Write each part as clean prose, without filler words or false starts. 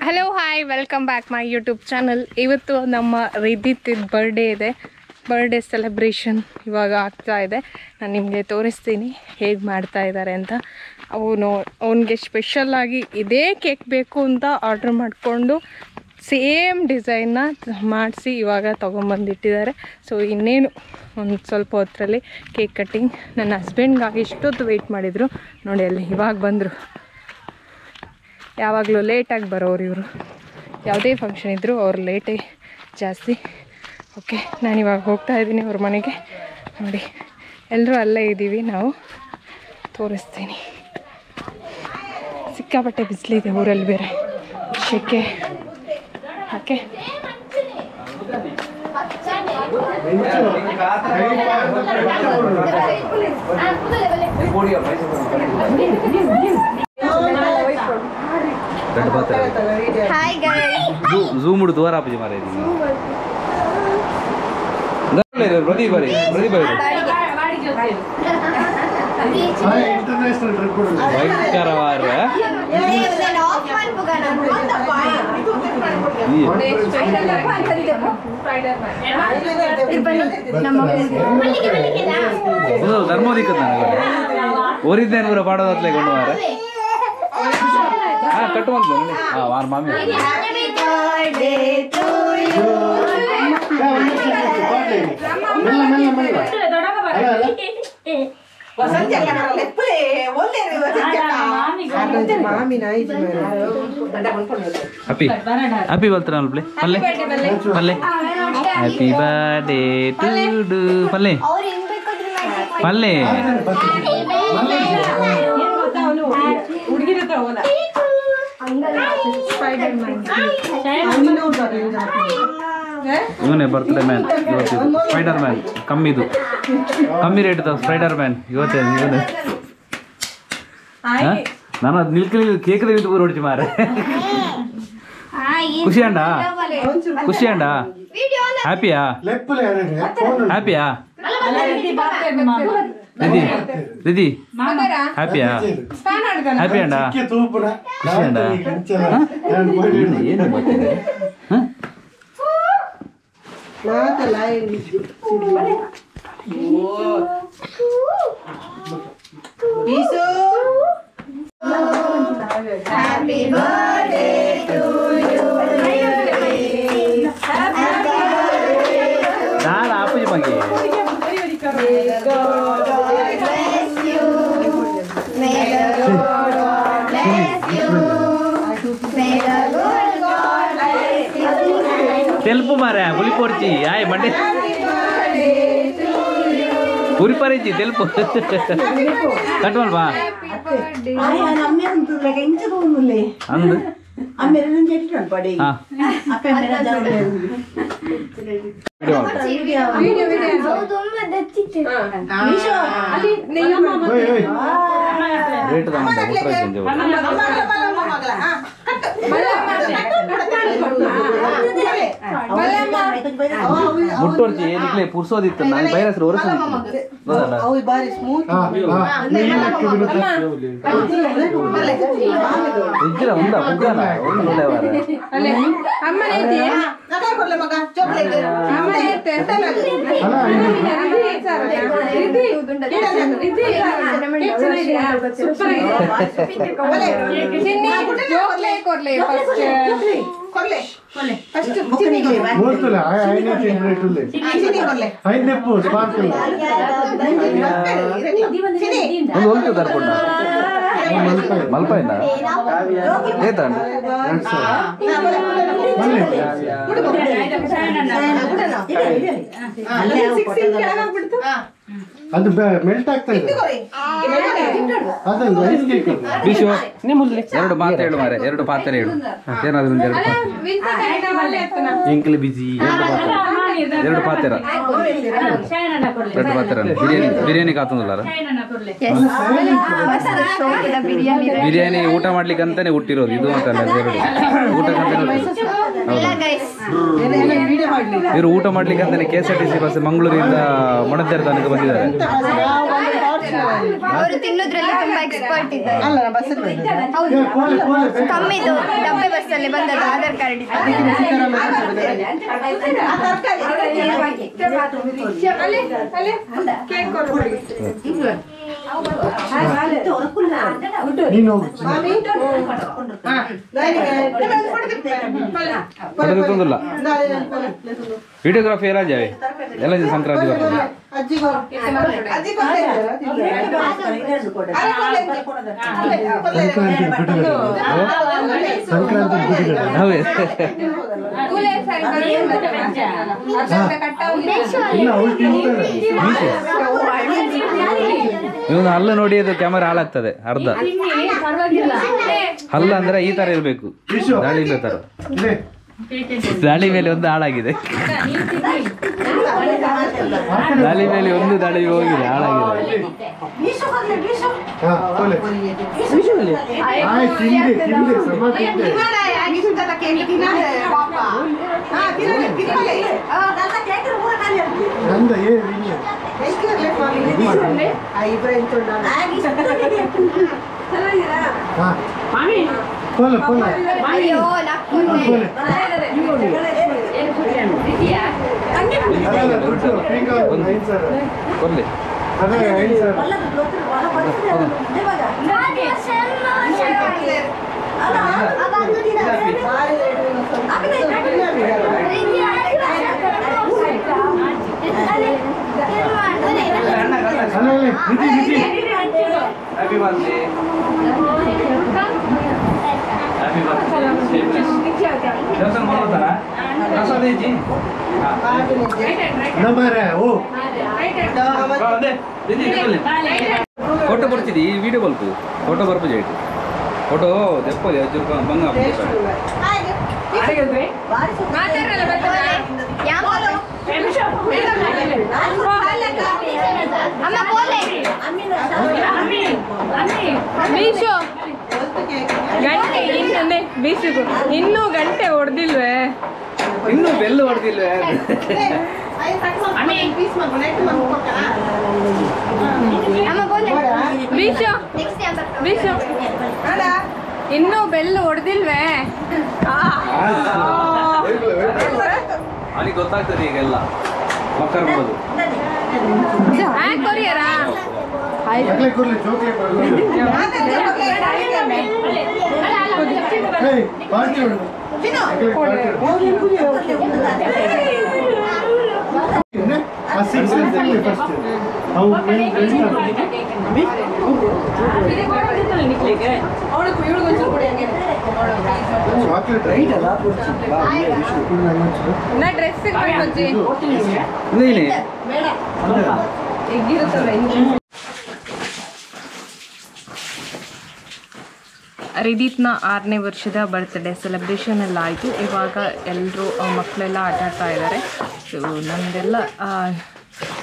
Hello hi welcome back my YouTube channel. ಇವತ್ತು ನಮ್ಮ ರಿದಿತ್ birthday ಇದೆ. ಬರ್ಡೇ ಸೆಲೆಬ್ರೇಷನ್ ಇವಾಗ ಆಗ್ತಾ ಇದೆ. ನಾನು ನಿಮಗೆ ತೋರಿಸ್ತೀನಿ ಹೇಗೆ ಮಾಡ್ತಾ ಇದ್ದಾರೆ ಅಂತ. ಅವನಿಗೆ ಸ್ಪೆಷಲ್ಲಾಗಿ ಇದೇ ಕೇಕ್ ಬೇಕು ಅಂತ ಆರ್ಡ್ರ್ ಮಾಡಿಕೊಂಡು ಸೇಮ್ ಡಿಸೈನ್ನ ಮಾಡಿಸಿ ಇವಾಗ ತೊಗೊಂಬಂದಿಟ್ಟಿದ್ದಾರೆ. ಸೊ ಇನ್ನೇನು ಒಂದು ಸ್ವಲ್ಪ ಹೊತ್ತರಲ್ಲಿ ಕೇಕ್ ಕಟ್ಟಿಂಗ್. ನನ್ನ ಹಸ್ಬೆಂಡ್ಗಾಗಿ ಇಷ್ಟೊತ್ತು ವೆಯ್ಟ್ ಮಾಡಿದರು ನೋಡಿ, ಅಲ್ಲಿ ಇವಾಗ ಬಂದರು. ಯಾವಾಗಲೂ ಲೇಟಾಗಿ ಬರೋರು ಇವರು, ಯಾವುದೇ ಫಂಕ್ಷನ್ ಇದ್ದರೂ ಅವ್ರು ಲೇಟೇ ಜಾಸ್ತಿ. ಓಕೆ, ನಾನಿವಾಗ ಹೋಗ್ತಾ ಇದ್ದೀನಿ ಅವ್ರ ಮನೆಗೆ. ನೋಡಿ ಎಲ್ಲರೂ ಅಲ್ಲೇ ಇದ್ದೀವಿ, ನಾವು ತೋರಿಸ್ತೀನಿ. ಸಿಕ್ಕಾಪಟ್ಟೆ ಬಿಸಿಲಿದೆ ಊರಲ್ಲಿ, ಬೇರೆ ಶೆಕೆ. ಓಕೆ, हाय गाइस ज़ूम उड़ दोबारा आप मारे प्रदीप भाई इंटरनेशनल ट्रिप भयंकर वार ಧರ್ಮೋದಿಕ್ಕ ಓರಿದ್ದೇನೆ ಊರ ಪಾಡೋದತ್ಲೆ ಕೊಂಡು ಮಾರ ಕಟ್ಟು ಅಂತ ವಾರ ಮಾಮಿ ಹ್ಯಾಪಿ ಹ್ಯಾಪಿ ಬಲ್ತಾರ ಪ್ಲೇ ಪಲ್ಲೆ ಪಲ್ಲೆ ಹ್ಯಾಪಿ ಬರ್ಡೇ ಟು ಡು ಪಲ್ಲೆ ಪಲ್ಲೆ ಇವನೇ ಬರ್ತ್ಡೇ ಮ್ಯಾನ್ ಇವತ್ತಿದು. ಸ್ಪೈಡರ್ ಮ್ಯಾನ್ ಕಮ್ಮಿ ರೇಟ್ ಸ್ಪೈಡರ್ ಮ್ಯಾನ್ ಇವತ್ತೇ ಇವನೇ. ನಾನು ಅದು ಕೇಕ್ ನಿಂತು ಹೊಡಿತಿ ಮಾರೆ. ಖುಷಿ ಅಂಡ ಹ್ಯಾಪಿಯಾ ಹ್ಯಾಪಿಯಾ ದಿದಿ ದಿದಿ ಹ್ಯಾಪಿಯಾ ಹ್ಯಾಪಿ ಅಂಡ ಖುಷಿ ಅಂಡ ಏನು ಬರ್ತಿದೆ Happy birthday to you. ನಾನು ಆಪುಜಿ ಬಗ್ಗೆ తెలుపు మారా ఉలిపోర్చి ఆయ్ మండే ఉరిపరించి తెలుపు కట్టువల్వా అందు ರೇಟ್ ಮುಟ್ಟೋರ್ಚಿ ಏನಿಕ್ಲೆ ಪುರ್ಸೋದಿತ್ತು ನಾನು ಬೈರಸ್ರು ಒರೆಸೋದಿತ್ತು ಇಜ್ಜಿರ ಉಂಡ ಮುಗ್ಗಾನ ಒಳ್ಳೆ ವಾರ ಒಂದು ತರ್ಕೊಂಡ ಮಲ್ಪಾಯಿಂದ ಏತಂಡ ಅದು ಮೆಲ್ಟ್ ಆಗ್ತಾ ಇದೆ. ಅದಲ್ಲ ಐಸ್ ಕೇಕ್ ಬಿಶು ನಿಮ್ಮಲ್ಲಿ ಎರಡು ಮಾತು ಹೇಳು ಮಾರೆ, ಎರಡು ಪಾತ್ರೆ ಹೇಳು. ಏನಾದ್ರು ಒಂದು ಎರಡು ಎಂಕಲಿ ಬಿಜಿ ಎರಡು ಪಾತ್ರೆ ಬಿರಿಯಾನಿ ಕಾತಂದಿಲ್ಲ ಬಿರಿಯಾನಿ ಊಟ ಮಾಡ್ಲಿಕ್ಕೆ ಅಂತಾನೆ ಹುಟ್ಟಿರೋದು ಇದು ಅಂತಲ್ಲ ಎರಡು ಊಟಕ್ಕಂತಾನೆ. ಇವರು ಊಟ ಮಾಡ್ಲಿಕ್ಕೆ ಅಂತಾನೆ KSRTC ಬಸ್ ಮಂಗಳೂರಿಂದ ಮಣದ್ದೇರ ತನಕ ಬಂದಿದ್ದಾರೆ. ಅವರು ತಿನ್ನೋದ್ರಲ್ಲಿ ತುಂಬಾ ಎಕ್ಸ್ಪರ್ಟ್ ಇದ್ದಾರೆ. ಅಲ್ಲ ಬಸ್ಸಲ್ಲಿ ಬಂದಿದ್ದೆ. ಹೌದು, ಕೋಲೆ ಕೋಲೆ ಕಮ್ಮಿದು ಡಬ್ಬೆ ಬಸ್ಸಲ್ಲಿ ಬಂದದ್ದು ಆಧಾರ್ ಕಾರ್ಡ್ ನೀನು ಹೋಗು. ತೊಂದಿಲ್ಲ ವಿಡಿಯೋಗ್ರಾಫಿ ಎಲ್ಲ ಜಾವೆ ಎಲ್ಲ ಸಂಕ್ರಾಂತಿ ಬರ್ತದೆ. ಸಂಕ್ರಾಂತಿ ಬಿಡುಗಡೆ. ಹೌದು ಇಲ್ಲ ಅವ್ರು ತಿಂತಾರೆ. ಇವನು ಹಲ್ಲು ನೋಡಿ ಅದು ಕ್ಯಾಮರಾ ಹಾಳಾಗ್ತದೆ ಅರ್ಧ. ಹಲ್ಲು ಅಂದ್ರೆ ಈ ತರ ಇರ್ಬೇಕು, ದಾಳಿ ತರ. ಇಲ್ಲೇ. ದಾಳಿ ಮೇಲೆ ಒಂದು ಹಾಳಾಗಿದೆ, ದಾಳಿ ಮೇಲೆ ಒಂದು ದಾಳಿ ಹೋಗಿದೆ, ಹಾಳಾಗಿದೆ. ಹಾ, ಕೋಲೆ. ಆಯ್ತು, ತಿಂದೆ ಸಮ ತಿಂದೆ. ನಂದ ಕೋಲೆ ಕೋಲೆ ಅಯ್ಯೋ ಕೋಲೆ. ಅದಲ್ಲ ದುಡ್ಡು ಪೀಕ 5 ಸಾವಿರ. ಕೊಡ್ಲಿ ಅದೇ 5 ಸಾವಿರ. ಅಲ್ಲ ಹ್ಯಾಪಿ ಬರ್ತ್ಡೇ. Happy birthday. ದೇವಸ್ಥಾನ ಮಾಡ್ತಾರಾ ಪ್ರಸಾದ ಇಜ್ಜಿ ನಮ್ಮರೆ ಓ ಫೋಟೋ ಬರ್ತಿದ್ದಿ ಈ ವಿಡಿಯೋ ಬಲ್ಪು ಫೋಟೋ ಬರ್ಪು ಜೈಟ್ ಫೋಟೋ ತೆಪ್ಪದೆ ಬಂಗ ಬೀಸು ಗಂಟೆ ಇನ್ನೊಂದೇ ಬೀಸಿಗೂ ಇನ್ನೂ ಗಂಟೆ ಹೊಡೆದಿಲ್ವೇ? ಇನ್ನೂ ಬೆಲ್ಲು ಹೊಡೆದಿಲ್ವೇ? ಬೀಸು ಬೀಸು ಇನ್ನೂ ಬೆಲ್ಲು ಹೊಡೆದಿಲ್ವೇ? ಅವನಿಗೆ ಗೊತ್ತಾಗ್ತದೆ ಈಗೆಲ್ಲ ಮಕ್ಕಳು ಬಿಡೋದು. ಕೊರಿಯರ ಚೋಕ್ಲೇಟ್ ಕೊಡ್ಲಿ, ಚೋಕ್ಲೇಟ್ ಕೊಡ್ಲಿ. ಏಯ್, ಪಾರ್ಟಿ ಮಾಡು. ಚೋಕ್ಲೇಟ್ ಪಾರ್ಟಿ ಮಾಡು. ಆ 6 ಇರ್ಲಿ ಫಸ್ಟ್. ಅವು ಚಾಕ್ಲೇಟ್ ರೈಟ್ ಅಲ್ಲ ನಾ ಡ್ರೆಸ್ ನೀನೆ ರಿದೀಪ್ನ 6ನೇ ವರ್ಷದ ಬರ್ತ್ಡೇ ಸೆಲೆಬ್ರೇಷನ್ ಎಲ್ಲ ಆಯಿತು. ಇವಾಗ ಎಲ್ಲರೂ ಮಕ್ಕಳೆಲ್ಲ ಆಟಾಡ್ತಾ ಇದ್ದಾರೆ. ಸೊ ನಮ್ಮದೆಲ್ಲ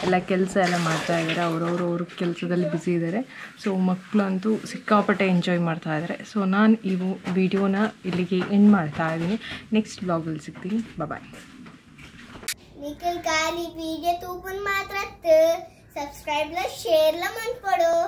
ಎಲ್ಲ ಕೆಲಸ ಎಲ್ಲ ಮಾಡ್ತಾ ಇದ್ದಾರೆ, ಅವ್ರ ಕೆಲಸದಲ್ಲಿ ಬ್ಯುಸಿ ಇದ್ದಾರೆ. ಸೊ ಮಕ್ಕಳಂತೂ ಸಿಕ್ಕಾಪಟ್ಟೆ ಎಂಜಾಯ್ ಮಾಡ್ತಾ ಇದ್ದಾರೆ. ಸೊ ನಾನು ಈ ವಿಡಿಯೋನ ಇಲ್ಲಿಗೆ ಎಂಡ್ ಮಾಡ್ತಾ ಇದ್ದೀನಿ. ನೆಕ್ಸ್ಟ್ ಬ್ಲಾಗಲ್ಲಿ ಸಿಗ್ತೀನಿ. ಬಾಯ್. Nikal kali video tu pun matrat subscribe la share la man pado.